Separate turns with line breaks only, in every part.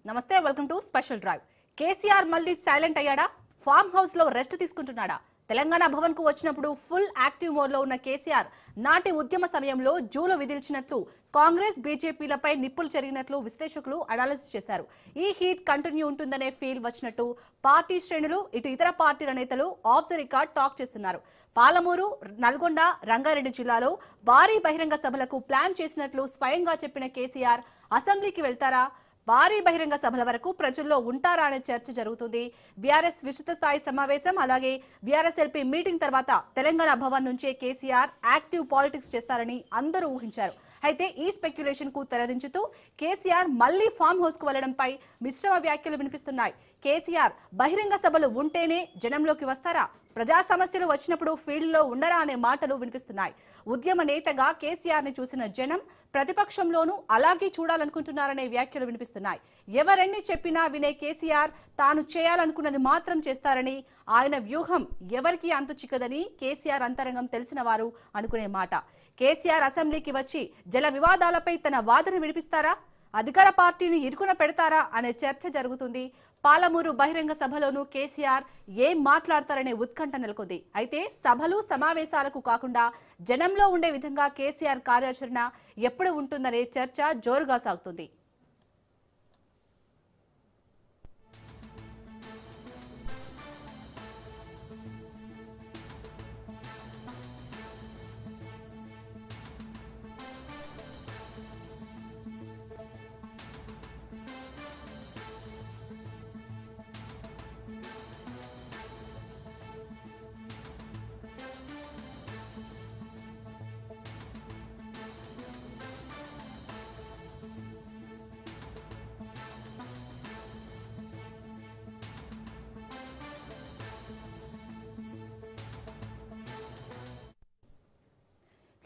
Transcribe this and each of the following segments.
నమస్తే welcome to special drive. KCR మళ్ళీ silent అయ్యాడా? Farm house లో రెస్ట్ తీసుకుంటున్నాడా? తెలంగాణ భవన్ కు వచ్చినప్పుడు ఫుల్ యాక్టివ్ మోడ్ లో ఉన్న కేసీఆర్ నాటి ఉద్యమ సమయంలో జూలు విదిల్చినట్లు కాంగ్రెస్ బీజేపీలపై నిప్పులు చెరిగినట్లు విశ్లేషకులు అనాలిసిస్ చేశారు. ఈ హీట్ కంటిన్యూ ఉంటుందనే ఫీల్ వచ్చినట్టు పార్టీ శ్రేణులు ఇటు ఇతర పార్టీల నేతలు ఆఫ్ ది రికార్డ్ టాక్ చేస్తున్నారు. పాలమూరు, నల్గొండ, రంగారెడ్డి జిల్లాలో భారీ బహిరంగ సభలకు ప్లాన్ చేసినట్లు స్వయంగా చెప్పిన కేసీఆర్ అసెంబ్లీకి వెళ్తారా? భారీ బహిరంగ సభల వరకు ప్రజల్లో ఉంటారా అనే చర్చ జరుగుతుంది. బీఆర్ఎస్ విస్తృత స్థాయి సమావేశం అలాగే బీఆర్ఎస్ ఎల్పీ మీటింగ్ తర్వాత తెలంగాణ భవన్ నుంచే కేసీఆర్ యాక్టివ్ పాలిటిక్స్ చేస్తారని అందరూ ఊహించారు. అయితే ఈ స్పెక్యులేషన్ కు తెరదించుతూ కేసీఆర్ మళ్లీ ఫామ్ హౌస్ కు వెళ్లడంపై మిశ్రమ వ్యాఖ్యలు వినిపిస్తున్నాయి. కేసీఆర్ బహిరంగ సభలు ఉంటేనే జనంలోకి వస్తారా? ప్రజా సమస్యలు వచ్చినప్పుడు ఫీల్డ్ లో ఉండరా అనే మాటలు వినిపిస్తున్నాయి. ఉద్యమ నేతగా కేసీఆర్ ని చూసిన జనం ప్రతిపక్షంలోనూ అలాగే చూడాలనుకుంటున్నారనే వ్యాఖ్యలు వినిపిస్తున్నాయి. ఎవరెన్ని చెప్పినా వినే కేసీఆర్ తాను చేయాలనుకున్నది మాత్రం చేస్తారని, ఆయన వ్యూహం ఎవరికి అంతు చిక్కదని కేసీఆర్ అంతరంగం తెలిసిన వారు అనుకునే మాట. కేసీఆర్ అసెంబ్లీకి వచ్చి జల వివాదాలపై తన వాదన వినిపిస్తారా? అధికార పార్టీని ఇరుకున పెడతారా అనే చర్చ జరుగుతుంది. పాలమూరు బహిరంగ సభలోనూ కేసీఆర్ ఏం మాట్లాడతారనే ఉత్కంఠ నెలకొంది. అయితే సభలు సమావేశాలకు కాకుండా జనంలో ఉండే విధంగా కేసీఆర్ కార్యాచరణ ఎప్పుడు ఉంటుందనే చర్చ జోరుగా సాగుతుంది.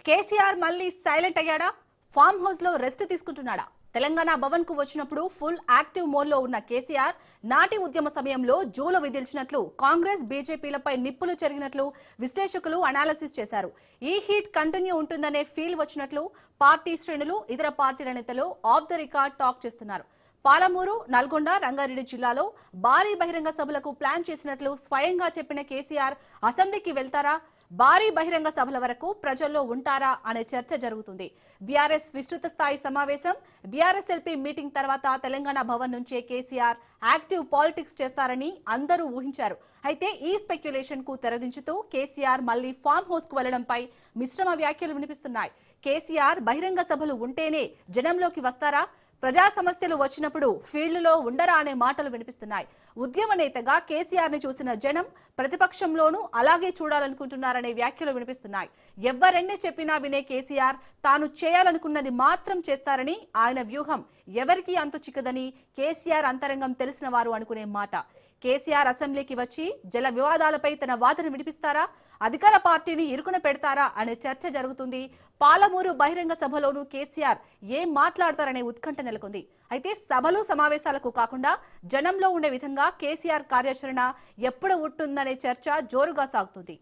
కేసీఆర్ మళ్ళీ సైలెంట్ అయ్యాడా? ఫామ్ హౌస్ లో రెస్ట్ తీసుకుంటున్నాడా? తెలంగాణ భవన్ కు వచ్చినప్పుడు ఫుల్ యాక్టివ్ మోడ్ లో ఉన్న కేసీఆర్ నాటి ఉద్యమ సమయంలో జూలు విదిల్చినట్లు కాంగ్రెస్ బీజేపీలపై నిప్పులు చెరిగినట్లు విశ్లేషకులు అనాలిసిస్ చేశారు. ఈ హీట్ కంటిన్యూ ఉంటుందనే ఫీల్ వచ్చినట్లు పార్టీ శ్రేణులు ఇతర పార్టీల నేతలు ఆఫ్ ది రికార్డ్ టాక్ చేస్తున్నారు. పాలమూరు, నల్గొండ, రంగారెడ్డి జిల్లాలో భారీ బహిరంగ సభలకు ప్లాన్ చేసినట్లు స్వయంగా చెప్పిన కేసీఆర్ అసెంబ్లీకి వెళ్తారా? భారీ బహిరంగ సభల వరకు ప్రజల్లో ఉంటారా అనే చర్చ జరుగుతుంది. బీఆర్ఎస్ విస్తృత స్థాయి సమావేశం, బీఆర్ఎస్ ఎల్పీ మీటింగ్ తర్వాత తెలంగాణ భవన్ నుంచే కేసీఆర్ యాక్టివ్ పాలిటిక్స్ చేస్తారని అందరూ ఊహించారు. అయితే ఈ స్పెక్యులేషన్ కు తెరదించుతూ కేసీఆర్ మళ్లీ ఫామ్ హౌస్ కు వెళ్లడంపై మిశ్రమ వ్యాఖ్యలు వినిపిస్తున్నాయి. కేసీఆర్ బహిరంగ సభలు ఉంటేనే జనంలోకి వస్తారా? ప్రజా సమస్యలు వచ్చినప్పుడు ఫీల్డ్ లో ఉండరా అనే మాటలు వినిపిస్తున్నాయి. ఉద్యమ నేతగా కేసీఆర్ ని చూసిన జనం ప్రతిపక్షంలోనూ అలాగే చూడాలనుకుంటున్నారనే వ్యాఖ్యలు వినిపిస్తున్నాయి. ఎవరెన్ని చెప్పినా వినే కేసీఆర్ తాను చేయాలనుకున్నది మాత్రం చేస్తారని, ఆయన వ్యూహం ఎవరికి అంతు చిక్కదని కేసీఆర్ అంతరంగం తెలిసిన వారు అనుకునే మాట. కేసీఆర్ అసెంబ్లీకి వచ్చి జల వివాదాలపై తన వాదన వినిపిస్తారా? అధికార పార్టీని ఇరుకున పెడతారా అనే చర్చ జరుగుతుంది. పాలమూరు బహిరంగ సభలోనూ కేసీఆర్ ఏం మాట్లాడతారనే ఉత్కంఠ నెలకొంది. అయితే సభలు సమావేశాలకు కాకుండా జనంలో ఉండే విధంగా కేసీఆర్ కార్యాచరణ ఎప్పుడు ఉంటుందనే చర్చ జోరుగా సాగుతుంది.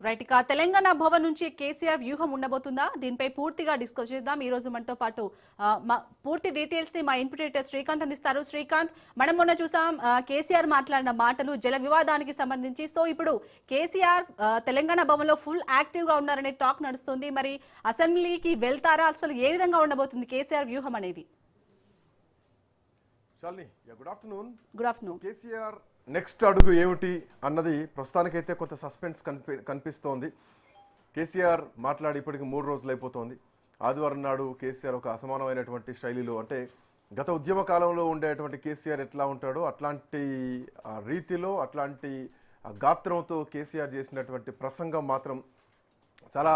రైట్, ఇక తెలంగాణ భవన్ నుంచి కేసీఆర్ వ్యూహం ఉండబోతుందా? దీనిపై పూర్తిగా డిస్కస్ చేద్దాం. ఈ రోజు మనతో పాటు పూర్తి డీటెయిల్స్ ని మా ఇన్పుట్ ఎడిటర్ శ్రీకాంత్ అందిస్తారు. శ్రీకాంత్, మనం మొన్న చూసాం కేసీఆర్ మాట్లాడిన మాటలు జల వివాదానికి సంబంధించి. సో ఇప్పుడు కేసీఆర్ తెలంగాణ భవన్ లో ఫుల్ యాక్టివ్ గా ఉన్నారనే టాక్ నడుస్తుంది. మరి అసెంబ్లీకి వెళ్తారా? అసలు ఏ విధంగా ఉండబోతుంది కేసీఆర్ వ్యూహం అనేది?
Good afternoon.
Good afternoon.
KCR next అడుగు ఏమిటి అన్నది ప్రస్తుతానికైతే కొంత సస్పెన్స్ కనిపిస్తోంది. కేసీఆర్ మాట్లాడి ఇప్పటికి 3 రోజులు అయిపోతుంది. ఆదివారం నాడు కేసీఆర్ ఒక అసమానమైనటువంటి శైలిలో, అంటే గత ఉద్యమ కాలంలో ఉండేటువంటి కేసీఆర్ ఎట్లా ఉంటాడో అట్లాంటి రీతిలో, అట్లాంటి గాత్రంతో కేసీఆర్ చేసినటువంటి ప్రసంగం మాత్రం చాలా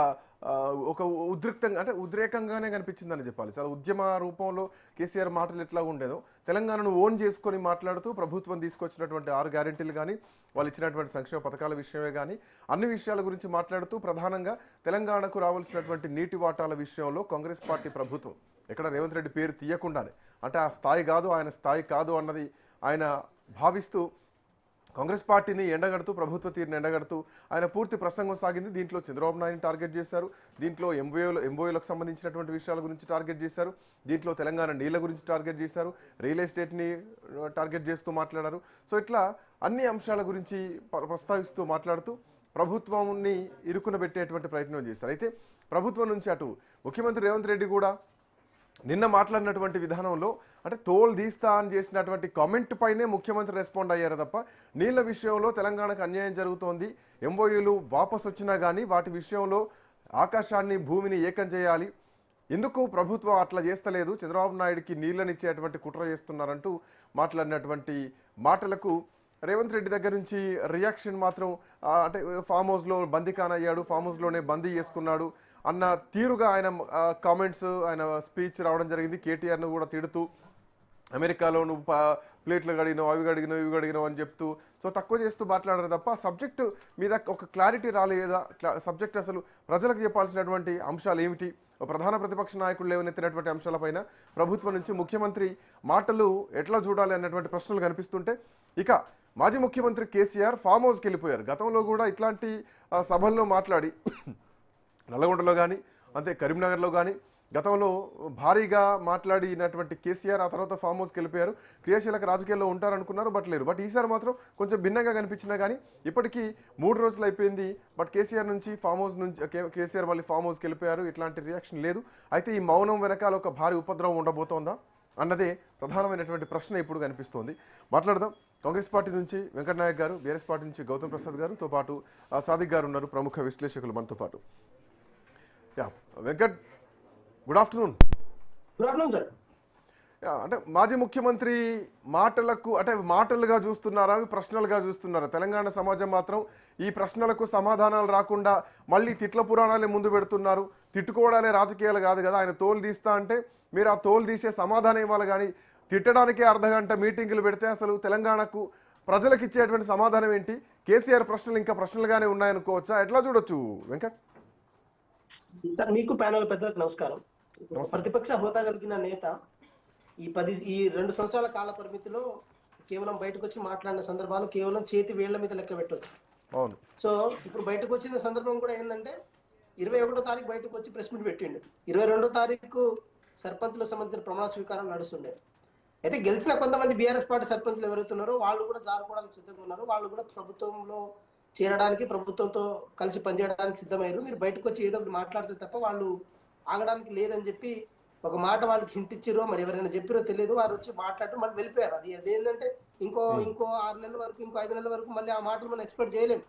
ఒక ఉద్రిక్తంగా అంటే ఉద్రేకంగానే కనిపించిందని చెప్పాలి. చాలా ఉద్యమ రూపంలో కేసీఆర్ మాటలు ఎట్లా ఉండేదో తెలంగాణను ఓన్ చేసుకొని మాట్లాడుతూ ప్రభుత్వం తీసుకొచ్చినటువంటి 6 గ్యారెంటీలు కానీ వాళ్ళు ఇచ్చినటువంటి సంక్షేమ పథకాల విషయమే కానీ అన్ని విషయాల గురించి మాట్లాడుతూ ప్రధానంగా తెలంగాణకు రావాల్సినటువంటి నీటి వాటాల విషయంలో కాంగ్రెస్ పార్టీ ప్రభుత్వం ఎక్కడ రేవంత్ రెడ్డి పేరు తీయకుండానే అంటే ఆ స్థాయి కాదు ఆయన స్థాయి కాదు అన్నది ఆయన భావిస్తూ కాంగ్రెస్ పార్టీని ఎండగడుతూ ప్రభుత్వ తీరుని ఎండగడుతూ ఆయన పూర్తి ప్రసంగం సాగింది. దీంట్లో చంద్రబాబు నాయుడుని టార్గెట్ చేశారు, దీంట్లో ఎంఓఏలకు సంబంధించినటువంటి విషయాల గురించి టార్గెట్ చేశారు, దీంట్లో తెలంగాణ నీళ్ల గురించి టార్గెట్ చేశారు, రియల్ ఎస్టేట్ని టార్గెట్ చేస్తూ మాట్లాడారు. సో ఇట్లా అన్ని అంశాల గురించి ప్రస్తావిస్తూ మాట్లాడుతూ ప్రభుత్వాన్ని ఇరుకున పెట్టేటువంటి ప్రయత్నం చేశారు. అయితే ప్రభుత్వం నుంచి అటు ముఖ్యమంత్రి రేవంత్ రెడ్డి కూడా నిన్న మాట్లాడినటువంటి విధానంలో అంటే తోలు తీస్తా అని చేసినటువంటి కామెంట్ పైనే ముఖ్యమంత్రి రెస్పాండ్ అయ్యారు తప్ప నీళ్ల విషయంలో తెలంగాణకు అన్యాయం జరుగుతోంది, ఎంఓయూలు వాపసు వచ్చినా కానీ వాటి విషయంలో ఆకాశాన్ని భూమిని ఏకం చేయాలి, ఎందుకు ప్రభుత్వం అట్లా చేస్తలేదు, చంద్రబాబు నాయుడికి నీళ్ళనిచ్చేటువంటి కుట్ర చేస్తున్నారంటూ మాట్లాడినటువంటి మాటలకు రేవంత్ రెడ్డి దగ్గర నుంచి రియాక్షన్ మాత్రం అంటే ఫామ్ హౌస్లో బందీఖాన్ అయ్యాడు, ఫామ్ హౌస్లోనే బందీ చేసుకున్నాడు అన్న తీరుగా ఆయన కామెంట్స్ ఆయన స్పీచ్ రావడం జరిగింది. కేటీఆర్ను కూడా తిడుతూ అమెరికాలో నువ్వు ప్లేట్లు గడిగినావు, అవి గడిగినావు, ఇవి గడిగినావు అని చెప్తూ సో తక్కువ చేస్తూ మాట్లాడారు తప్ప సబ్జెక్టు మీద ఒక క్లారిటీ రాలేదా, సబ్జెక్ట్ అసలు ప్రజలకు చెప్పాల్సినటువంటి అంశాలు ఏమిటి, ప్రధాన ప్రతిపక్ష నాయకులు లేవనెత్తినటువంటి అంశాలపైన ప్రభుత్వం నుంచి ముఖ్యమంత్రి మాటలు ఎట్లా చూడాలి అన్నటువంటి ప్రశ్నలు కనిపిస్తుంటే ఇక మాజీ ముఖ్యమంత్రి కేసీఆర్ ఫామ్ హౌస్కి వెళ్ళిపోయారు. గతంలో కూడా ఇట్లాంటి సభల్లో మాట్లాడి నల్లగొండలో కానీ అంతే కరీంనగర్లో కానీ గతంలో భారీగా మాట్లాడినటువంటి కేసీఆర్ ఆ తర్వాత ఫామ్ హౌస్కి వెళ్ళిపోయారు. క్రియాశీలక రాజకీయాల్లో ఉంటారనుకున్నారు, బట్ లేరు. బట్ ఈసారి మాత్రం కొంచెం భిన్నంగా కనిపించినా కానీ ఇప్పటికీ 3 రోజులు అయిపోయింది. బట్ కేసీఆర్ నుంచి ఫామ్ హౌస్ నుంచి కేసీఆర్ మళ్ళీ ఫామ్ హౌస్కి వెళ్ళిపోయారు, ఇట్లాంటి రియాక్షన్ లేదు. అయితే ఈ మౌనం వెనకాల ఒక భారీ ఉపద్రవం ఉండబోతోందా అన్నదే ప్రధానమైనటువంటి ప్రశ్న ఇప్పుడు కనిపిస్తోంది. మాట్లాడదాం. కాంగ్రెస్ పార్టీ నుంచి వెంకటనాయక్ గారు, బీఆర్ఎస్ పార్టీ నుంచి గౌతమ్ ప్రసాద్ గారుతో పాటు సాదిక్ గారు ఉన్నారు, ప్రముఖ విశ్లేషకులు మనతో పాటు. Venkat, good afternoon.
Good afternoon sir.
అంటే మాజీ ముఖ్యమంత్రి మాటలకు అంటే మాటలుగా చూస్తున్నారా, ప్రశ్నలుగా చూస్తున్నారా? తెలంగాణ సమాజం మాత్రం ఈ ప్రశ్నలకు సమాధానాలు రాకుండా మళ్ళీ తిట్ల పురాణాలే ముందు పెడుతున్నారు. తిట్టుకోవడాలే రాజకీయాలు కాదు కదా, ఆయన తోలు తీస్తా అంటే మీరు ఆ తోలు తీసే సమాధానం ఇవ్వాలి కానీ తిట్టడానికే అర్ధగంట మీటింగులు పెడితే అసలు తెలంగాణకు ప్రజలకు ఇచ్చేటువంటి సమాధానం ఏంటి? కేసీఆర్ ప్రశ్నలు ఇంకా ప్రశ్నలుగానే ఉన్నాయనుకోవచ్చా? ఎట్లా చూడొచ్చు వెంకట్?
సార్, మీకు ప్యానల్ పెద్దలకు నమస్కారం. ప్రతిపక్ష హోదా కలిగిన నేత ఈ 2 సంవత్సరాల కాల పరిమితిలో కేవలం బయటకు వచ్చి మాట్లాడిన సందర్భాలు కేవలం చేతి వేళ్ల మీద లెక్క పెట్టవచ్చు.
అవును.
సో ఇప్పుడు బయటకు వచ్చిన సందర్భం కూడా ఏంటంటే 21వ తారీఖు బయటకు వచ్చి ప్రెస్ మీట్ పెట్టిండు. 22వ తారీఖు సర్పంచులకు సంబంధించిన ప్రమాణ స్వీకారం నడుస్తుండే. అయితే గెలిచిన కొంతమంది బీఆర్ఎస్ పార్టీ సర్పంచులు ఎవరైతున్నారో వాళ్ళు కూడా జారుకోవడానికి సిద్ధంగా ఉన్నారు. వాళ్ళు కూడా ప్రభుత్వంలో చేరడానికి, ప్రభుత్వంతో కలిసి పనిచేయడానికి సిద్ధమయ్యారు. మీరు బయటకు వచ్చి ఏదో ఒకటి మాట్లాడితే తప్ప వాళ్ళు ఆగడానికి లేదని చెప్పి ఒక మాట వాళ్ళకి హింట్ ఇచ్చిరో మరి ఎవరైనా చెప్పిరో తెలియదు. వారు వచ్చి మాట్లాడటం మళ్ళీ వెళ్ళిపోయారు. అదేంటంటే ఇంకో 6 నెలల వరకు, ఇంకో 5 నెలల వరకు మళ్ళీ ఆ మాటలు మనం ఎక్స్పెక్ట్ చేయలేము.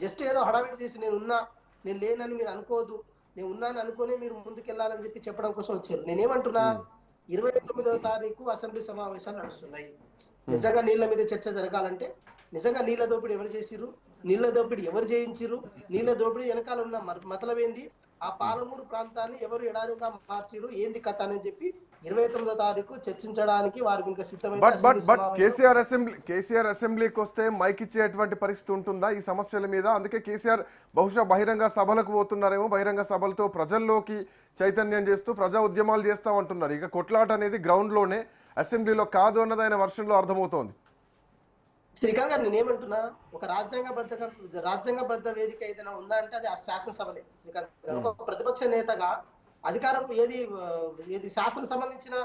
జస్ట్ ఏదో హడావిడి చేసి నేను లేనని మీరు అనుకోవద్దు, నేను ఉన్నాను అనుకునే మీరు ముందుకెళ్లాలని చెప్పి చెప్పడం కోసం వచ్చారు. నేనేమంటున్నా, 29వ తారీఖు అసెంబ్లీ సమావేశాలు నడుస్తున్నాయి. నిజంగా నీళ్ల మీద చర్చ జరగాలంటే నిజంగా నీళ్ల దోపిడీ ఎవరు చేసిరు, నీళ్ల దోపిడీ ఎవరు చేయించిరు, నీళ్ల దోపిడీ వెనకాల ఉన్న మతలబ్ ఏంది, ఆ పాలమూరు ప్రాంతాన్ని ఎవరు ఎడారిగా మార్చిరు, ఏంది కథ అని చెప్పి 29వ తారీఖు చర్చించడానికి వారికి ఇంకా
సిద్ధమైంది. కేసీఆర్ అసెంబ్లీకి వస్తే మైక్ ఇచ్చేటువంటి పరిస్థితి ఉంటుందా ఈ సమస్యల మీద? అందుకే కేసీఆర్ బహుశా బహిరంగ సభలకు పోతున్నారేమో, బహిరంగ సభలతో ప్రజల్లోకి చైతన్యం చేస్తూ ప్రజా ఉద్యమాలు చేస్తా ఉంటున్నారు. ఇక కొట్లాట అనేది గ్రౌండ్ లోనే, అసెంబ్లీలో కాదు అన్నది ఆయన వర్షంలో అర్థమవుతోంది.
శ్రీకాంత్ గారు, నేనేమంటున్నా, ఒక రాజ్యాంగబద్ధ వేదిక ఏదైనా ఉందా అంటే అది ఆ శాసనసభలే. శ్రీకాంత్ గారు ఒక ప్రతిపక్ష నేతగా అధికారం ఏది శాసనం సంబంధించిన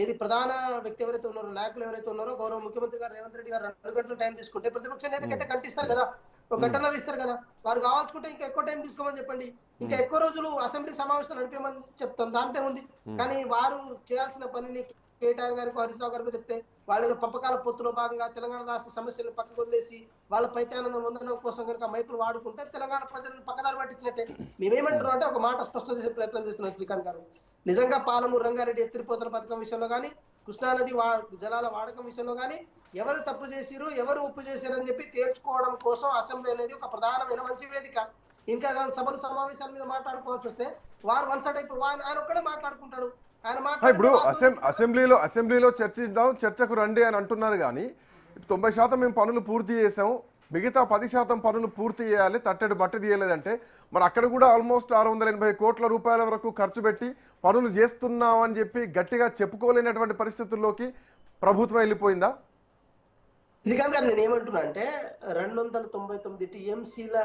ఏది ప్రధాన వ్యక్తి ఎవరైతే ఉన్నారో, నాయకులు ఎవరైతే ఉన్నారో, గౌరవ ముఖ్యమంత్రి గారు రేవంత్ రెడ్డి గారు 2 గంటల టైం తీసుకుంటే ప్రతిపక్ష నేతకైతే గంటిస్తారు కదా, 1 గంటన్నర ఇస్తారు కదా. వారు కావాల్సుకుంటే ఇంకా ఎక్కువ టైం తీసుకోమని చెప్పండి, ఇంకా ఎక్కువ రోజులు అసెంబ్లీ సమావేశాలు నడిపేమని చెప్తాం, దాంట్లో ఉంది. కానీ వారు చేయాల్సిన పనిని కేటీఆర్ గారికి, హరీష్ రావు గారికి చెప్తే వాళ్ళు ఏదో పంపకాల పొత్తులో భాగంగా తెలంగాణ రాష్ట్ర సమస్యలను పక్కకు వదిలేసి వాళ్ళ పైతానందం పొందడం కోసం కనుక మైకులు వాడుకుంటే తెలంగాణ ప్రజలను పక్కదారి పట్టించినట్టే. మేమేమంటున్నాం అంటే ఒక మాట స్పష్టం చేసే ప్రయత్నం చేస్తున్నాం శ్రీకాంత్ గారు. నిజంగా పాలమూరు రంగారెడ్డి ఎత్తిపోతల పథకం విషయంలో కానీ, కృష్ణానది జలాల వాడకం విషయంలో కానీ ఎవరు తప్పు చేసిరు, ఎవరు ఉప్పు చేశారని చెప్పి తేల్చుకోవడం కోసం అసెంబ్లీ అనేది ఒక ప్రధానమైన మంచి వేదిక. ఇంకా సభలు సమావేశాల మీద మాట్లాడుకోవాల్సి వస్తే వారు వన్ సైడ్ అయిపోయి ఆయన ఒక్కడే మాట్లాడుకుంటాడు. ఆయన
ఇప్పుడు
మాట్లాడితే
అసెంబ్లీలో చర్చిద్దాం, చర్చకు రండి అని అంటున్నారు. కానీ 90% మేము పనులు పూర్తి చేసాం, మిగతా 10% పనులు పూర్తి చేయాలి, తట్టెడు బట్టి తీయలేదంటే మరి అక్కడ కూడా ఆల్మోస్ట్ 680 కోట్ల రూపాయల వరకు ఖర్చు పెట్టి పనులు చేస్తున్నాం అని చెప్పి గట్టిగా చెప్పుకోలేనటువంటి పరిస్థితుల్లోకి ప్రభుత్వం వెళ్ళిపోయిందా?
ఇది కాదు నేను ఏమంటున్నా అంటే 299 టీఎంసీల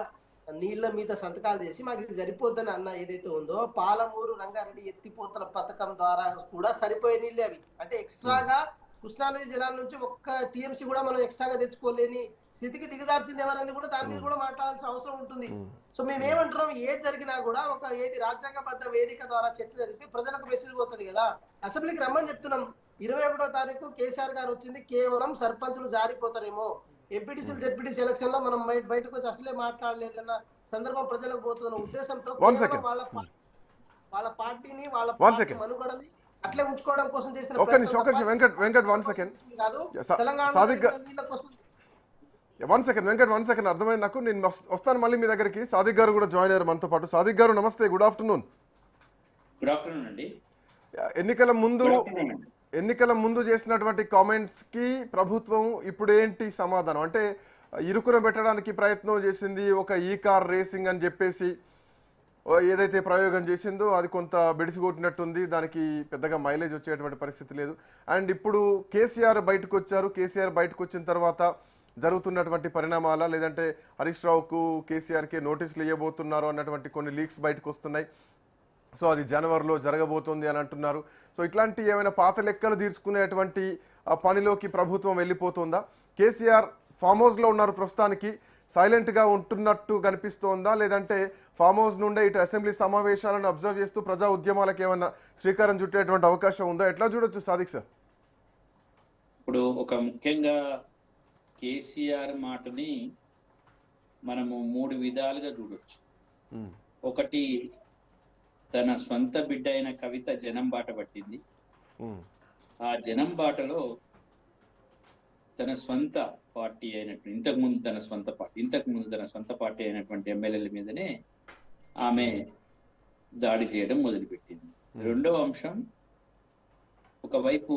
నీళ్ల మీద సంతకాలు చేసి మాకు ఇది సరిపోద్దని అన్న ఏదైతే ఉందో, పాలమూరు రంగారెడ్డి ఎత్తిపోతల పథకం ద్వారా కూడా సరిపోయే నీళ్ళే అవి. అంటే ఎక్స్ట్రాగా కృష్ణానది జలాల నుంచి ఒక్క టీఎంసీ కూడా మనం ఎక్స్ట్రాగా తెచ్చుకోలేని స్థితికి దిగజార్చింది ఎవరనేది కూడా దాని మీద కూడా మాట్లాడాల్సిన అవసరం ఉంటుంది. సో మేము ఏమంటున్నాం, ఏది జరిగినా కూడా ఒక ఏది రాజ్యాంగబద్ధ వేదిక ద్వారా చర్చ జరిగితే ప్రజలకు మెసేజ్ పోతుంది కదా. అసెంబ్లీకి రమ్మని చెప్తున్నాం. 21వ తారీఖు కేసీఆర్ గారు వచ్చింది కేవలం సర్పంచులు జారిపోతారేమో, ఎంపీటీసీలు జెడ్పీటీసీ ఎలక్షన్ లో మనం బయటకు వచ్చి అసలే మాట్లాడలేదన్న సందర్భం ప్రజలకు పోతున్న ఉద్దేశంతో వాళ్ళ పార్టీని వాళ్ళ పార్టీ మనుగడని అట్లే ఉంచుకోవడం కోసం చేసిన
వన్ సెకండ్ అర్థమైంది నాకు. నేను వస్తాను మళ్ళీ మీ దగ్గరికి. సాదిక్ గారు కూడా జాయిన్ అయ్యారు మనతో పాటు. సాదిక్ గారు నమస్తే, గుడ్ ఆఫ్టర్నూన్.
గుడ్ ఆఫ్టర్నూన్ అండి.
ఎన్నికల ముందు చేసినటువంటి కామెంట్స్ కి ప్రభుత్వం ఇప్పుడు ఏంటి సమాధానం? అంటే ఇరుకున పెట్టడానికి ప్రయత్నం చేసింది, ఒక ఈ కార్ రేసింగ్ అని చెప్పేసి ఏదైతే ప్రయోగం చేసిందో అది కొంత బెడిసిగొట్టినట్టుంది, దానికి పెద్దగా మైలేజ్ వచ్చేటువంటి పరిస్థితి లేదు. అండ్ ఇప్పుడు కేసీఆర్ బయటకు వచ్చారు. కేసీఆర్ బయటకు వచ్చిన తర్వాత జరుగుతున్నటువంటి పరిణామాల, లేదంటే హరీష్ రావుకు కేసీఆర్కే నోటీసులు ఇవ్వబోతున్నారు అన్నటువంటి కొన్ని లీక్స్ బయటకు వస్తున్నాయి. సో అది జనవరిలో జరగబోతుంది అని అంటున్నారు. సో ఇట్లాంటి ఏమైనా పాత లెక్కలు తీర్చుకునేటువంటి పనిలోకి ప్రభుత్వం వెళ్ళిపోతుందా? కేసీఆర్ ఫామ్ హౌస్లో ఉన్నారు, ప్రస్తుతానికి సైలెంట్గా ఉంటున్నట్టు కనిపిస్తోందా, లేదంటే ఫామ్ హౌస్ నుండే ఇటు అసెంబ్లీ సమావేశాలను అబ్జర్వ్ చేస్తూ ప్రజా ఉద్యమాలకు ఏమైనా శ్రీకారం చుట్టేటువంటి అవకాశం ఉందా? ఎట్లా చూడొచ్చు సాదిక్ సార్?
ఇప్పుడు ఒక ముఖ్యంగా కేసీఆర్ మాటని మనము 3 విధాలుగా చూడొచ్చు. ఒకటి, తన స్వంత బిడ్డ అయిన కవిత జనం బాట పట్టింది. ఆ జనం బాటలో తన స్వంత పార్టీ అయినటువంటి ఇంతకుముందు తన స్వంత పార్టీ అయినటువంటి ఎమ్మెల్యేల మీదనే ఆమె దాడి చేయడం మొదలుపెట్టింది. రెండవ అంశం, ఒకవైపు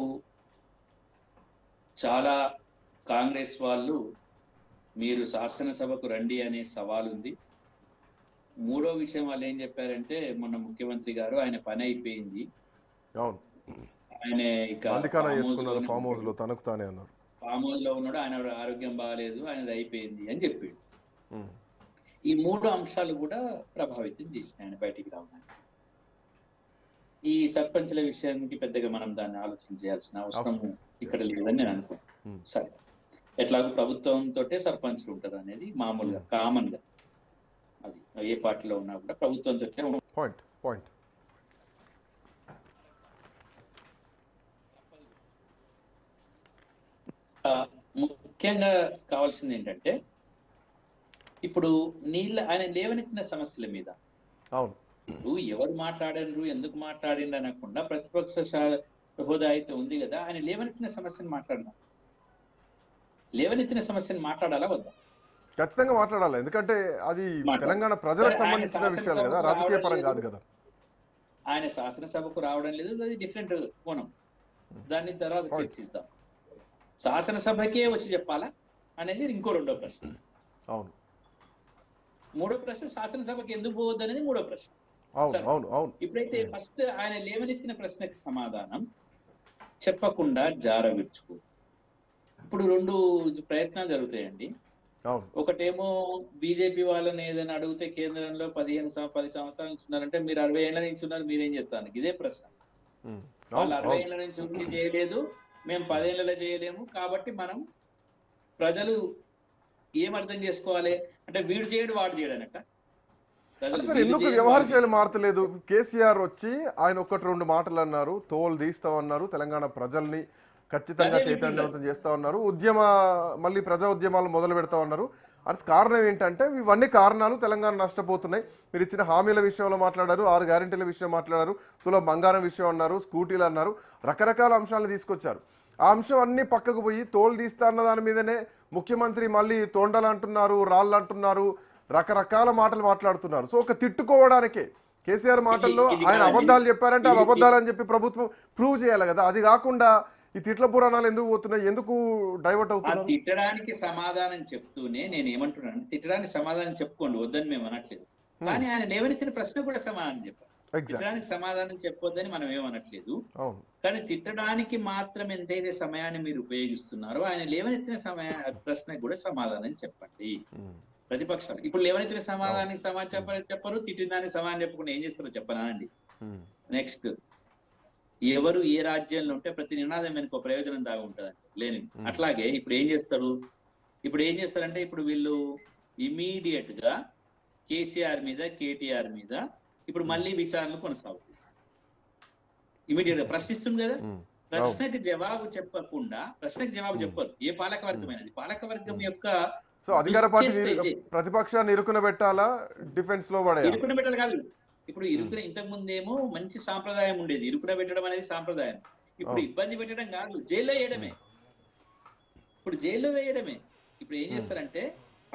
చాలా కాంగ్రెస్ వాళ్ళు మీరు శాసనసభకు రండి అనే సవాల్ ఉంది. మూడో విషయం వాళ్ళు ఏం చెప్పారంటే, మొన్న ముఖ్యమంత్రి గారు ఆయన పని అయిపోయింది, ఆయన ఇక
ఫామ్ హౌస్
లో ఉన్నాడు, ఆయన ఆరోగ్యం బాగాలేదు, ఆయనది అయిపోయింది అని చెప్పాడు. ఈ 3 అంశాలు కూడా ప్రభావితం చేసినాయి ఆయన బయటికి రావడానికి. ఈ సర్పంచ్ల విషయానికి పెద్దగా మనం దాన్ని ఆలోచించాల్సిన అవసరం ఇక్కడ లేదని నేను అనుకుంటున్నాను. సరే, ఎట్లాగో ప్రభుత్వంతో సర్పంచ్లు ఉంటారు అనేది మామూలుగా కామన్ గా, అది ఏ పార్టీలో ఉన్నా కూడా ప్రభుత్వంతో
పాయింట్.
ముఖ్యంగా కావాల్సింది ఏంటంటే, ఇప్పుడు ఆయన లేవనెత్తిన సమస్యల మీద ఎవరు మాట్లాడారు, ఎందుకు మాట్లాడిండు అనకుండా ప్రతిపక్ష హోదా అయితే ఉంది కదా, ఆయన లేవనెత్తిన సమస్యను మాట్లాడదాం. లేవనెత్తిన సమస్యను మాట్లాడాలా వద్దా?
ఖచ్చితంగా మాట్లాడాలి, ఎందుకంటే అది తెలంగాణ ప్రజలకు సంబంధించిన విషయాలు కదా, రాజకీయ పరం కాదు కదా.
ఆయన శాసనసభకు రావడం లేదు, అది డిఫరెంట్ కోణం, దాన్ని తర్వాత చర్చిస్తాం. శాసనసభకే వచ్చి చెప్పాలా అనేది ఇంకో రెండో ప్రశ్న.
అవును.
మూడో ప్రశ్న, శాసనసభకి ఎందుకు పోవద్దు అనేది మూడో ప్రశ్న. ఇప్పుడైతే ఫస్ట్ ఆయన లేవనెత్తిన ప్రశ్నకి సమాధానం చెప్పకుండా జార విడుచుకో. ఇప్పుడు 2 ప్రయత్నాలు జరుగుతాయండి. ఒకటేమో బీజేపీ వాళ్ళని ఏదైనా అడిగితే కేంద్రంలో 10 సంవత్సరాల నుంచి ఉన్నారంటే, మీరు 60 ఏళ్ల నుంచి ఉన్నారు, మీరేం చేస్తాను? ఇదే ప్రశ్న. వాళ్ళు 60 ఏళ్ల నుంచి ఉండి చేయలేదు, మేము 10 ఏళ్లలో చేయలేము, కాబట్టి మనం ప్రజలు ఏం అర్థం చేసుకోవాలి అంటే, వీడు చేయడు వాడు చేయడనట.
ఎందుకు వ్యవహార శైలి మారతలేదు? కేసీఆర్ వచ్చి ఆయన 1-2 మాటలు అన్నారు, తోలు తీస్తామన్నారు, తెలంగాణ ప్రజల్ని ఖచ్చితంగా చైతన్యవంతం చేస్తా ఉన్నారు, మళ్ళీ ప్రజా ఉద్యమాలు మొదలు పెడతా ఉన్నారు. అది కారణం ఏంటంటే, ఇవన్నీ కారణాలు తెలంగాణ నష్టపోతున్నాయి. మీరు ఇచ్చిన హామీల విషయంలో మాట్లాడారు, 6 గ్యారెంటీల విషయం మాట్లాడారు, తులం బంగారం విషయం అన్నారు, స్కూటీలు అన్నారు, రకరకాల అంశాలను తీసుకొచ్చారు. ఆ అంశం అన్ని పక్కకు పోయి తోలు తీస్తా అన్న దాని మీదనే ముఖ్యమంత్రి మళ్ళీ తోండలు అంటున్నారు, రాళ్ళు అంటున్నారు, రకరకాల మాటలు మాట్లాడుతున్నారు. సో ఒక తిట్టుకోవడానికే కేసీఆర్ మాటల్లో
ఇది
ఆయన
కాదండి.
అబద్ధాలు చెప్పారంటే అవి అబద్ధాలు అని చెప్పి ప్రభుత్వం ప్రూవ్ చేయాలి కదా. అది కాకుండా ఈ తిట్ల పురాణాలు ఎందుకు పోతున్నాయి, ఎందుకు డైవర్ట్
ఆ
అవుతున్నారు?
తిట్టడానికి సమాధానం చెప్తూనే నేను ఏమంటున్నాను, తిట్టడానికి సమాధానం చెప్పుకోండి, వద్దని మేము అనట్లేదు. కానీ ఆయన లేవనెత్తిన ప్రశ్న కూడా సమాధానం చెప్పారు. తిట్టడానికి సమాధానం చెప్పొద్దని మనం ఏమనట్లేదు. కానీ తిట్టడానికి మాత్రం ఎంతైతే సమయాన్ని మీరు ఉపయోగిస్తున్నారో ఆయన లేవనెత్తిన ప్రశ్న కూడా సమాధానం చెప్పండి. ప్రతిపక్షాలు ఇప్పుడు లేవనెత్తిన సమాధానానికి సమాధానం చెప్పరు, తిట్టిన దానికి సమాధానం చెప్పకుండా ఏం చేస్తారో చెప్పనా అండి. నెక్స్ట్, ఎవరు ఏ రాజ్యంలో ఉంటే ప్రతి నినాదం వెనుక ప్రయోజనం దాగా ఉంటుందండి లేని. అట్లాగే ఇప్పుడు ఏం చేస్తారంటే ఇప్పుడు వీళ్ళు ఇమీడియట్ గా కేసీఆర్ మీద కేటీఆర్ మీద ఇప్పుడు మళ్ళీ విచారణలు కొనసాగుతుంది. ఇమీడియట్ గా ప్రశ్నిస్తుంది కదా, ప్రశ్నకి జవాబు చెప్పకుండా, ప్రశ్నకి జవాబు చెప్పరు. ఏ పాలక వర్గమైనది పాలక వర్గం యొక్క
అధికార పార్టీ ప్రతిపక్షాన్ని ఇరుకున పెట్టాలా, డిఫెన్స్ లో
ఇరుకున పెట్టాలి కాదు. ఇప్పుడు ఇరుకున ఇంతకు ముందేమో మంచి సాంప్రదాయం ఉండేది, ఇరుకున పెట్టడం అనేది సాంప్రదాయం. ఇప్పుడు ఇబ్బంది పెట్టడం కాదు, జైల్లో వేయడమే. ఇప్పుడు జైల్లో వేయడమే. ఇప్పుడు ఏం చేస్తారంటే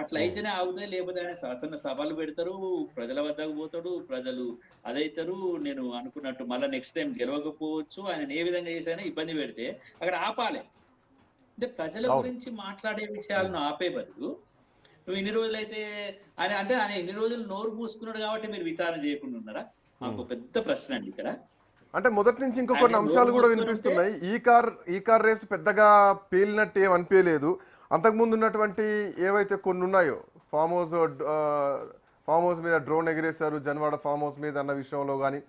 అట్లా అయితేనే ఆగుతుంది, లేకపోతే ఆయన శాసన సభలు పెడతారు, ప్రజల వద్దకు పోతాడు, ప్రజలు అదైతారు. నేను అనుకున్నట్టు మళ్ళీ నెక్స్ట్ టైం గెలవకపోవచ్చు, ఆయన ఏ విధంగా చేసైనా ఇబ్బంది పెడితే అక్కడ ఆపాలి. అంటే ప్రజల గురించి మాట్లాడే విషయాలను ఆపే బదులు నువ్వు ఇన్ని రోజులైతే ఆయన ఇన్ని రోజులు నోరు మూసుకున్నాడు కాబట్టి మీరు విచారణ చేయకుండా ఉన్నారా? మాకు పెద్ద ప్రశ్న అండి ఇక్కడ.
అంటే మొదటి నుంచి ఇంకో కొన్ని అంశాలు కూడా వినిపిస్తున్నాయి. ఈ కార్ రేస్ పెద్దగా పేలినట్టు ఏం అనిపించలేదు. అంతకుముందు ఉన్నటువంటి ఏవైతే కొన్ని ఉన్నాయో, ఫామ్ హౌస్ మీద డ్రోన్ ఎగిరేశారు, జన్వాడ ఫామ్ హౌస్ మీద అన్న విషయంలో కానీ,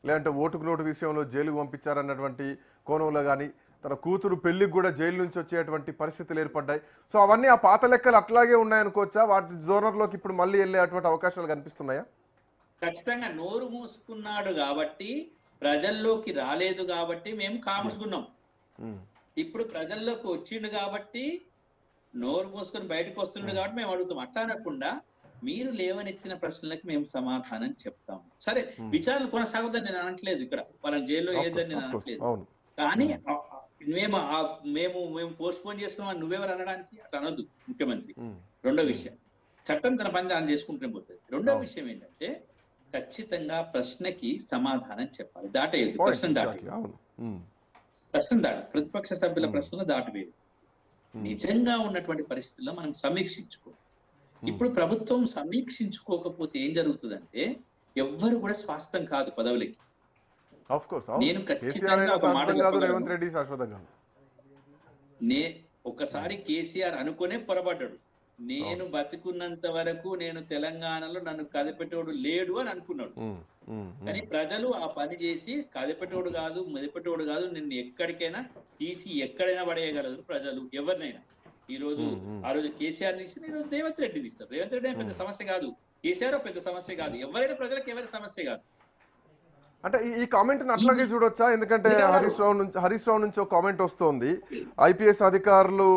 లేదంటే ఓటుకు నోటు విషయంలో జైలుకు పంపించారన్నటువంటి కోణంలో కానీ, తన కూతురు పెళ్లికి కూడా జైలు నుంచి వచ్చేటువంటి పరిస్థితులు ఏర్పడ్డాయి. సో అవన్నీ ఆ పాత లెక్కలు అట్లాగే ఉన్నాయనుకోవచ్చా? వాటి జోనర్లోకి ఇప్పుడు మళ్ళీ వెళ్ళేటువంటి అవకాశాలు కనిపిస్తున్నాయా?
ఖచ్చితంగా నోరు మూసుకున్నాడు కాబట్టి, ప్రజల్లోకి రాలేదు కాబట్టి మేము కాముసుకున్నాం. ఇప్పుడు ప్రజల్లోకి వచ్చిండు కాబట్టి, నోరు మూసుకొని బయటకు వస్తుండే కాబట్టి మేము అడుగుతాం. అట్లా అనకుండా మీరు లేవనెత్తిన ప్రశ్నలకు మేము సమాధానం చెప్తాం. సరే, విచారణ కొనసాగుద్దని నేను అనట్లేదు, ఇక్కడ వాళ్ళని జైల్లో వేయద్దని నేను అనట్లేదు. కానీ మేము పోస్ట్ పోన్ చేసుకున్నాం నువ్వెవరు అనడానికి అట్లా అనొద్దు ముఖ్యమంత్రి. రెండో విషయం, చట్టం తన పని దాన్ని చేసుకుంటూనే పోతుంది. రెండో విషయం ఏంటంటే ఖచ్చితంగా ప్రశ్నకి సమాధానం చెప్పాలి, దాటేయద్దు. ప్రశ్న దాటేయదు, ప్రతిపక్ష సభ్యుల ప్రశ్నలు దాటివేయదు. నిజంగా ఉన్నటువంటి పరిస్థితుల్లో మనం సమీక్షించుకో. ఇప్పుడు ప్రభుత్వం సమీక్షించుకోకపోతే ఏం జరుగుతుందంటే ఎవ్వరు కూడా స్వాస్థం కాదు పదవులకి. నేను ఒకసారి కేసీఆర్ అనుకునే పొరపడ్డాడు. నేను బతుకున్నంత వరకు నేను తెలంగాణలో నన్ను కదిపెట్టోడు లేడు అని అనుకున్నాడు. కానీ ప్రజలు ఆ పని చేసి కదిపెట్టోడు కాదు, మెదిపెట్టోడు కాదు, నిన్ను ఎక్కడికైనా తీసి ఎక్కడైనా పడేయగలదు ప్రజలు ఎవరినైనా. ఆ రోజు కేసీఆర్ తీసి ఈ రోజు రేవంత్ రెడ్డి తీస్తారు. రేవంత్ రెడ్డి పెద్ద సమస్య కాదు, కేసీఆర్ పెద్ద సమస్య కాదు, ఎవరైనా ప్రజలకు ఎవరి సమస్య కాదు.
అంటే ఈ కామెంట్ అట్లాగే చూడొచ్చా? ఎందుకంటే హరీష్ రావు నుంచి ఒక కామెంట్ వస్తోంది, ఐపీఎస్ అధికారులు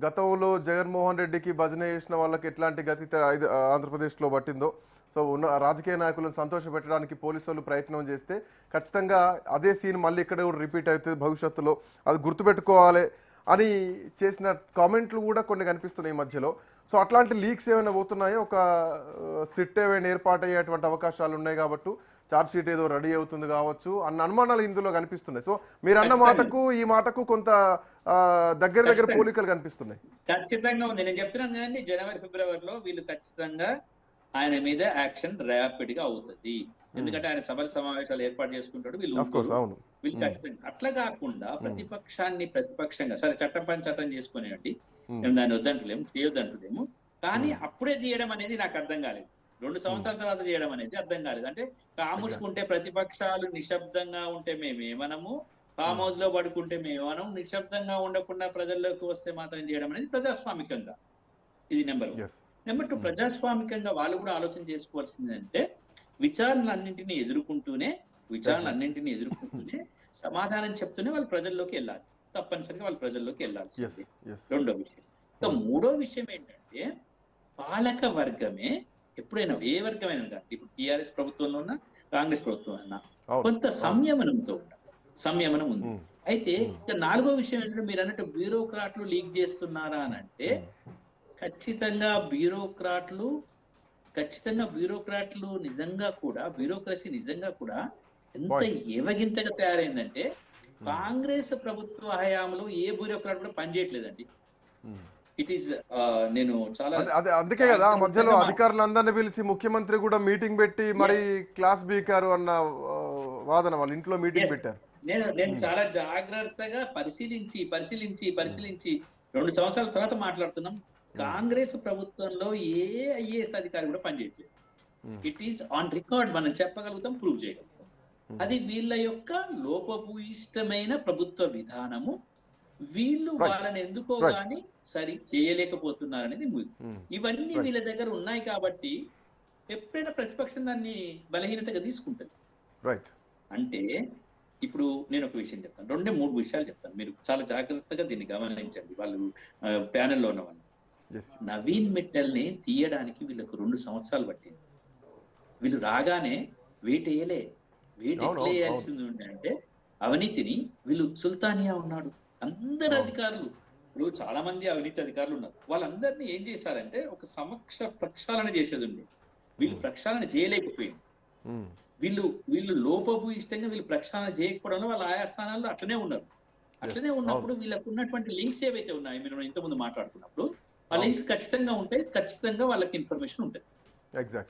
గతంలో జగన్మోహన్ రెడ్డికి భజన చేసిన వాళ్ళకి ఎట్లాంటి గతి ఆంధ్రప్రదేశ్లో పట్టిందో, సో ఉన్న రాజకీయ నాయకులను సంతోషపెట్టడానికి పోలీసులు ప్రయత్నం చేస్తే ఖచ్చితంగా అదే సీన్ మళ్ళీ ఇక్కడ కూడా రిపీట్ అవుతుంది భవిష్యత్తులో, అది గుర్తుపెట్టుకోవాలి అని చేసిన కామెంట్లు కూడా కొన్ని కనిపిస్తున్నాయి ఈ మధ్యలో. సో అట్లాంటి లీక్స్ ఏమైనా పోతున్నాయో, ఒక సిట్ ఏమైనా ఏర్పాటు అయ్యేటువంటి అవకాశాలు ఉన్నాయి కాబట్టి చార్జ్ షీట్ ఏదో రెడీ అవుతుంది కావచ్చు అన్న అనుమానాలు ఇందులో కనిపిస్తున్నాయి. సో మీరు అన్న మాటకు ఈ మాటకు కొంత దగ్గర పోలికలు కనిపిస్తున్నాయి.
ఖచ్చితంగా ఉంది. నేను చెప్తున్నాను కదండి, జనవరి ఫిబ్రవరిలో వీళ్ళు ఖచ్చితంగా ఆయన మీద యాక్షన్ ర్యాపిడ్ గా అవుతుంది. ఎందుకంటే ఆయన సభల సమావేశాలు ఏర్పాటు చేసుకుంటాడు వీళ్ళు ఖచ్చితంగా. అట్లా కాకుండా ప్రతిపక్షాన్ని ప్రతిపక్షంగా, సరే చట్టం పని చట్టం చేసుకునేయండి, మేము దాన్ని వద్దంటలేము, చేయొద్దంటలేము. కానీ అప్పుడే తీయడం అనేది నాకు అర్థం కాలేదు. 2 సంవత్సరాల తర్వాత చేయడం అనేది అర్థం కాలేదు. అంటే కాముసుకుంటే ప్రతిపక్షాలు నిశ్శబ్దంగా ఉంటే మేమేమనము, ఫామ్ హౌస్ లో పడుకుంటే మేమనం, నిశ్శబ్దంగా ఉండకుండా ప్రజల్లోకి వస్తే మాత్రం చేయడం అనేది ప్రజాస్వామికంగా. ఇది నెంబర్ 1. నెంబర్ 2, ప్రజాస్వామికంగా వాళ్ళు కూడా ఆలోచన చేసుకోవాల్సింది అంటే విచారణలన్నింటినీ ఎదుర్కొంటూనే సమాధానం చెప్తూనే వాళ్ళు ప్రజల్లోకి వెళ్ళాలి. తప్పనిసరిగా వాళ్ళు ప్రజల్లోకి వెళ్ళాల్సింది రెండో విషయం. మూడో విషయం ఏంటంటే పాలక వర్గమే ఎప్పుడైనా ఏ వర్గమైనా కానీ, ఇప్పుడు టీఆర్ఎస్ ప్రభుత్వంలో ఉన్నా కాంగ్రెస్ ప్రభుత్వం అన్నా కొంత సంయమనంతో ఉండాలి. సంయమనం ఉంది. అయితే ఇక నాలుగో విషయం ఏంటంటే మీరు అన్నట్టు బ్యూరోక్రాట్లు లీక్ చేస్తున్నారా అని అంటే ఖచ్చితంగా బ్యూరోక్రాట్లు ఖచ్చితంగా బ్యూరోక్రాట్లు నిజంగా కూడా బ్యూరోక్రసీ నిజంగా కూడా ఎంత ఏవగింతగా తయారైందంటే కాంగ్రెస్ ప్రభుత్వ హయాంలో ఏ బ్యూరోక్రాట్ కూడా పనిచేయట్లేదండి. ఇట్ ఈస్ నేను చాలా
అందుకే కదా మధ్యలో అధికారులందరినీ పిలిచి ముఖ్యమంత్రి కూడా మీటింగ్ పెట్టి మరి క్లాస్ బీకారు అన్న వాదన వాళ్ళ ఇంట్లో మీటింగ్ పెట్టారు.
నేను చాలా జాగ్రత్తగా పరిశీలించి 2 సంవత్సరాల తర్వాత మాట్లాడుతున్నాం. కాంగ్రెస్ ప్రభుత్వంలో ఏ ఐఏఎస్ అధికారి కూడా పనిచేయట్లేదు. ఇట్ ఈస్ ఆన్ రికార్డ్, మనం చెప్పగలుగుతాం, ప్రూవ్ చేయగలుగుతాం. అది వీళ్ళ యొక్క లోపభూయిష్టమైన ప్రభుత్వ విధానము. వీళ్ళు వాళ్ళని ఎందుకో గాని సరి చేయలేకపోతున్నారు అనేది ఇవన్నీ వీళ్ళ దగ్గర ఉన్నాయి కాబట్టి ఎప్పుడైనా ప్రతిపక్షం దాన్ని బలహీనతగా తీసుకుంటుంది. అంటే ఇప్పుడు నేను ఒక విషయం చెప్తాను, 2-3 విషయాలు చెప్తాను, మీరు చాలా జాగ్రత్తగా దీన్ని గమనించండి. వాళ్ళు ప్యానెల్లో ఉన్న వాళ్ళు, నవీన్ మిట్టల్ని తీయడానికి వీళ్ళకు 2 సంవత్సరాలు పట్టింది. వీళ్ళు రాగానే వేటేయలే. వేట ఎట్లా వేయాల్సింది ఉండే అంటే అవినీతిని వీళ్ళు సుల్తానియా ఉన్నాడు, అందరు అధికారులు, ఇప్పుడు చాలా మంది అవినీతి అధికారులు ఉన్నారు, వాళ్ళందరినీ ఏం చేశారంటే ఒక సమక్ష ప్రక్షాళన చేసేది ఉండే. వీళ్ళు ప్రక్షాళన చేయలేకపోయింది. వీళ్ళు లోపభూయిష్టంగా వీళ్ళు ప్రక్షాళన చేయకపోవడంలో వాళ్ళ ఆయా స్థానాల్లో అట్లనే ఉన్నారు. అట్లనే ఉన్నప్పుడు వీళ్ళకు ఉన్నటువంటి లింక్స్ ఏవైతే ఉన్నాయో మీరు ఇంతకుముందు మాట్లాడుకున్నప్పుడు ఆ లింక్స్ ఖచ్చితంగా ఉంటాయి, ఖచ్చితంగా వాళ్ళకి ఇన్ఫర్మేషన్ ఉంటుంది.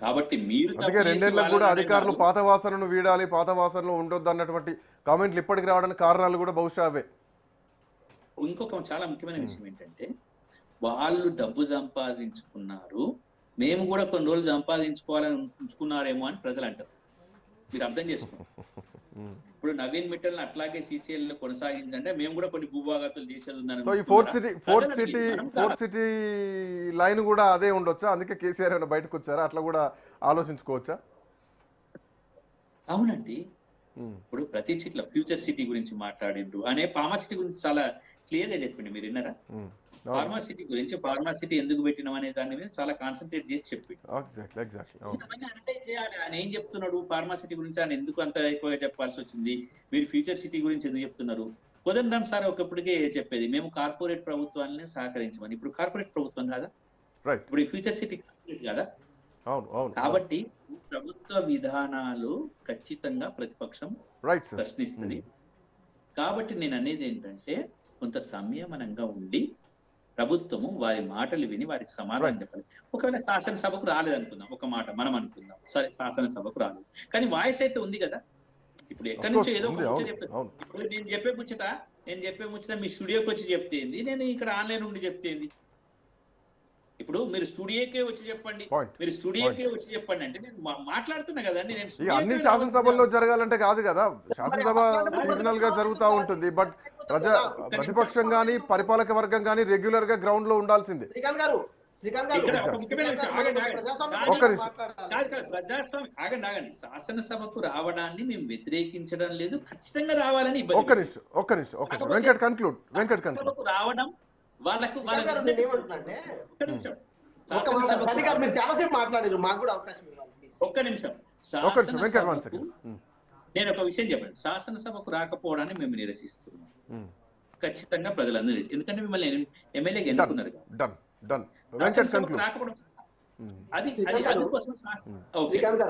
కాబట్టి మీరు
అందుకే 2 ఏళ్లకు కూడా అధికారులు పాత వాసనను వీడాలి, పాత వాసనలో ఉండొద్దు అన్నటువంటి కామెంట్లు ఇప్పటికి రావడానికి కారణాలు కూడా బహుశా అవే.
ఇంకొక చాలా ముఖ్యమైన విషయం ఏంటంటే వాళ్ళు డబ్బు సంపాదించుకున్నారు, మేము కూడా కొన్ని రోజులు సంపాదించుకోవాలని ఉంచుకున్నారేమో అని ప్రజలు అంటారు. మీరు అర్థం చేసుకోండి. ఇప్పుడు నవీన్ మిట్టల్ అట్లాగే సిసిఎల్ లో కొనసాగించంటే మేము కూడా కొన్ని భూభాగాతులు చేసేది ఉందని.
సో ఈ ఫోర్త్ సిటీ లైన్ కూడా అదే ఉండొచ్చా? అందుకే కేసీఆర్ ఏమైనా బయటకు వచ్చారా? అట్లా కూడా ఆలోచించుకోవచ్చా?
అవునండి. ఇప్పుడు ప్రతి సిటీలో ఫ్యూచర్ సిటీ గురించి మాట్లాడిండ్రు అనే ఫార్మా సిటీ గురించి చాలా క్లియర్ గా చెప్పిండు. మీరు విన్నారా? ఫార్మా సిటీ గురించి, ఫార్మా సిటీ ఎందుకు పెట్టినాం అనే దాని మీద చాలా కాన్సన్ట్రేట్ చేసి చెప్పిండు. ఆయన ఏం చెప్తున్నాడు ఫార్మా సిటీ గురించి, ఆయన ఎందుకు అంత ఎక్కువగా చెప్పాల్సి వచ్చింది, మీరు ఫ్యూచర్ సిటీ గురించి ఎందుకు చెప్తున్నారు? కోదండరాం సార్ ఒకప్పటికే చెప్పేది మేము కార్పొరేట్ ప్రభుత్వాన్ని సహకరించమని. ఇప్పుడు కార్పొరేట్ ప్రభుత్వం కాదా? ఇప్పుడు ఫ్యూచర్ సిటీ కార్పొరేట్ కదా? కాబట్టి ప్రభుత్వ విధానాలు ఖచ్చితంగా ప్రతిపక్షం ప్రశ్నిస్తుంది. కాబట్టి నేను అనేది ఏంటంటే కొంత సంయమనంగా ఉండి ప్రభుత్వము వారి మాటలు విని వారికి సమాధానం చెప్పాలి. ఒకవేళ శాసనసభకు రాలేదనుకుందాం, ఒక మాట మనం అనుకుందాం, సరే శాసనసభకు రాలేదు, కానీ వాయిస్ అయితే ఉంది కదా. ఇప్పుడు ఎక్కడి నుంచో ఏదో ఒక ముచ్చట చెప్తాను. ఇప్పుడు నేను చెప్పే ముచ్చట మీ స్టూడియోకి వచ్చి చెప్తేంది, నేను ఇక్కడ ఆన్లైన్ ఉండి చెప్తేంది. ఇప్పుడు మీరు స్టూడియోకే వచ్చి చెప్పండి, అంటే నేను మాట్లాడుతున్నా కదండి. నేను
అన్ని శాసనసభల్లో జరగాలంటే కాదు కదా, శాసనసభ సీజనల్ గా జరుగుతూ ఉంటుంది. బట్ ప్రతిపక్షం గానీ పరిపాలక వర్గం గానీ రెగ్యులర్ గా గ్రౌండ్ లో ఉండాల్సిందే.
శాసనసభకు రావడాన్ని మేము వ్యతిరేకించడం లేదు, ఖచ్చితంగా రావాలని.
ఒక్క నిమిషం వెంకట్ కన్క్లూడ్.
రావడం వాళ్ళకు
మీరు చాలాసేపు మాట్లాడారు, మాకు కూడా అవకాశం ఇవ్వాలి.
ఒక్క నిమిషం. నేను ఒక విషయం చెప్పాను, శాసనసభకు రాకపోవడాన్ని మేము నిరసిస్తున్నాం ఖచ్చితంగా ప్రజలందరూ, ఎందుకంటే మిమ్మల్ని ఎమ్మెల్యేగా ఎన్నుకున్నారు.
శ్రీకాంత్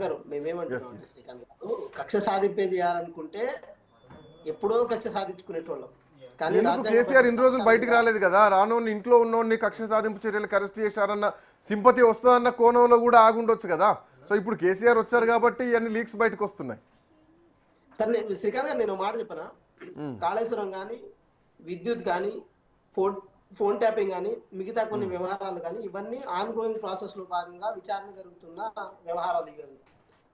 గారు మేమేమంటున్నాం, శ్రీకాంత్ గారు కక్ష సాధింపే చేయాలనుకుంటే ఎప్పుడో కక్ష సాధించుకునేటోళ్ళం.
కేసీఆర్ ఇన్ని రోజులు బయటికి రాలేదు కదా, రానోని ఇంట్లో ఉన్నోడిని కక్ష సాధింపు చర్యలకు అరెస్ట్ చేశారన్న సింపతి వస్తుందన్న కోణంలో కూడా ఆగుండొచ్చు కదా. సో ఇప్పుడు కేసీఆర్ వచ్చారు కాబట్టి ఇవన్నీ లీక్స్ బయటకు వస్తున్నాయి.
సరే శ్రీకాంత్ గారు నేను మాట చెప్పనా, కాళేశ్వరం కానీ, విద్యుత్ కానీ, ఫోన్ ట్యాపింగ్ కానీ, మిగతా కొన్ని వ్యవహారాలు కానీ, ఇవన్నీ ఆన్ గోయింగ్ ప్రాసెస్ లో భాగంగా విచారణ జరుగుతున్న వ్యవహారాలు. ఇవన్నీ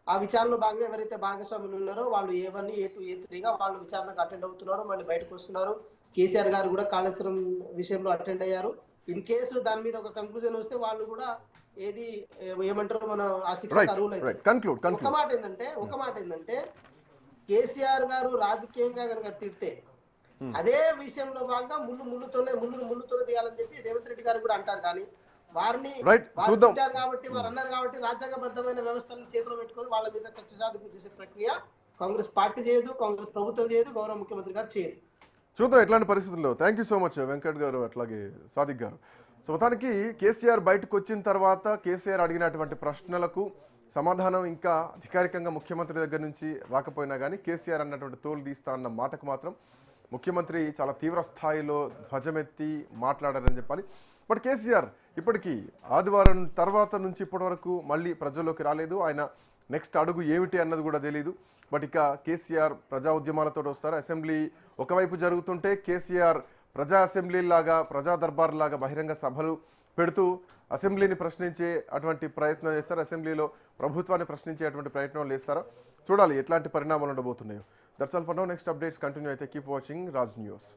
ఆ విచారణలో భాగంగా ఎవరైతే భాగస్వాములు ఉన్నారో వాళ్ళు A1, A2, A3గా వాళ్ళు విచారణకు అటెండ్ అవుతున్నారు, మళ్ళీ బయటకు వస్తున్నారు. కేసీఆర్ గారు కూడా కాళేశ్వరం విషయంలో అటెండ్ అయ్యారు. ఇన్ కేసు దాని మీద ఒక కంక్లూజన్ వస్తే వాళ్ళు కూడా ఏమంటారు మన ఆ శిక్ష అర్హులు అవుతారు. ఒక మాట ఏంటంటే కేసీఆర్ గారు రాజకీయంగా కనుక తిడితే అదే విషయంలో భాగంగా ముళ్ళుతోనే తీయాలని చెప్పి రేవంత్ రెడ్డి గారు కూడా అంటారు. కానీ వారిని కాబట్టి వారు అన్నారు కాబట్టి రాజ్యాంగబద్ధమైన వ్యవస్థలను చేతిలో పెట్టుకొని వాళ్ళ మీద కక్ష సాధింపు చేసే ప్రక్రియ కాంగ్రెస్ పార్టీ చేయదు, కాంగ్రెస్ ప్రభుత్వం చేయదు, గౌరవ ముఖ్యమంత్రి గారు చేయరు.
చూద్దాం ఎట్లాంటి పరిస్థితుల్లో. Thank you so much Venkat గారు, అట్లాగే సాదిక్ గారు. సో మొత్తానికి కేసీఆర్ బయటకు వచ్చిన తర్వాత కేసీఆర్ అడిగినటువంటి ప్రశ్నలకు సమాధానం ఇంకా అధికారికంగా ముఖ్యమంత్రి దగ్గర నుంచి రాకపోయినా కానీ కేసీఆర్ అన్నటువంటి తోలు తీస్తా అన్న మాటకు మాత్రం ముఖ్యమంత్రి చాలా తీవ్ర స్థాయిలో ధ్వజమెత్తి మాట్లాడారని చెప్పాలి. బట్ కేసీఆర్ ఇప్పటికీ ఆదివారం తర్వాత నుంచి ఇప్పటి వరకు మళ్ళీ ప్రజల్లోకి రాలేదు. ఆయన నెక్స్ట్ అడుగు ఏమిటి అన్నది కూడా తెలియదు. బట్ ఇక కేసీఆర్ ప్రజా ఉద్యమాలతో వస్తారు. అసెంబ్లీ ఒకవైపు జరుగుతుంటే కేసీఆర్ ప్రజా అసెంబ్లీ లాగా ప్రజా దర్బార్ లాగా బహిరంగ సభలు పెడుతూ అసెంబ్లీని ప్రశ్నించే అటువంటి ప్రయత్నం చేస్తారు. అసెంబ్లీలో ప్రభుత్వాన్ని ప్రశ్నించేటువంటి ప్రయత్నాలు చేస్తారా చూడాలి ఎట్లాంటి పరిణామాలు ఉండబోతున్నాయో. That's all for now. Next updates continue అయితే కీప్ వాచింగ్ రాజ్ న్యూస్.